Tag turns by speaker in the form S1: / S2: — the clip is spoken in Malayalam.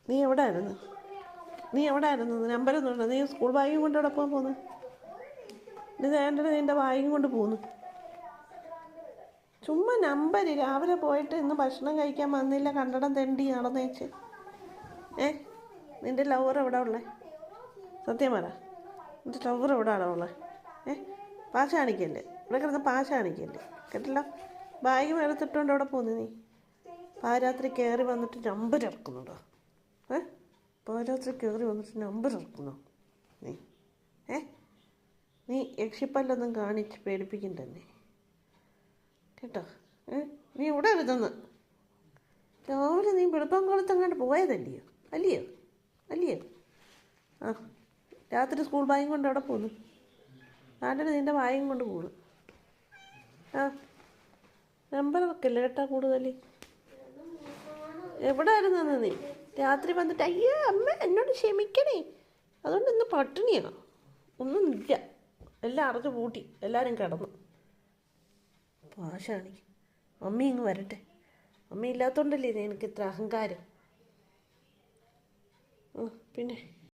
S1: നീ എവിടെ ആയിരുന്നു? നമ്പരൊന്നും ഉണ്ടോ? നീ സ്കൂൾ ബാഗും കൊണ്ട് എവിടെ പോകാൻ പോന്നു? നീ വേണ്ടത് നിൻ്റെ ബാഗും കൊണ്ട് പോന്നു. ചുമ്മാ നമ്പർ രാവിലെ പോയിട്ട് ഇന്ന് ഭക്ഷണം കഴിക്കാൻ വന്നില്ല, കണ്ടടം തെണ്ടി നടന്നേച്ച്. നിൻ്റെ ലവർ എവിടെ ഉള്ളേ? സത്യം പറ, നിൻ്റെ ലവർ എവിടെയാണോ ഉള്ളത്? പാശ കാണിക്കല്ലേ, ഇവിടെ കിടന്ന് പാശ കാണിക്കല്ലേ, കേട്ടല്ലോ. ബാഗ് എടുത്തിട്ടുകൊണ്ട് എവിടെ പോന്നു നീ? പാരാത്രി കയറി വന്നിട്ട് നമ്പർ ഇറക്കുന്നുണ്ടോ? പാരാത്രി കയറി വന്നിട്ട് നമ്പർ ഇറക്കുന്നോ നീ? നീ യക്ഷിപ്പല്ലൊന്നും കാണിച്ച് പേടിപ്പിക്കണ്ടെന്നെ, കേട്ടോ. നീ ഇവിടെ വരുതെന്ന് രാവിലെ നീ വെളുപ്പാങ്കാലത്തങ്ങാണ്ട് പോയതല്ലയോ? അല്ലയോ? ആ, രാത്രി സ്കൂൾ ബാഗും കൊണ്ട് എവിടെ പോന്നു? നാട്ടിൽ നിൻ്റെ ബാഗും കൊണ്ട് പോന്നു. നമ്പർ വെക്കല്ലേ കേട്ടാ കൂടുതൽ. എവിടെ ആയിരുന്നു നീ? രാത്രി വന്നിട്ട് അയ്യോ അമ്മ എന്നോട് ക്ഷമിക്കണേ, അതുകൊണ്ട് ഇന്ന് പട്ടിണിയാണ്, ഒന്നുമില്ല, എല്ലാം അറച്ച് പൂട്ടി എല്ലാവരും കിടന്നു. പാശാണി മമ്മി ഇങ്ങ് വരട്ടെ. മമ്മി ഇല്ലാത്തതുകൊണ്ടല്ലേ എനിക്ക് ഇത്ര അഹങ്കാരം. പിന്നെ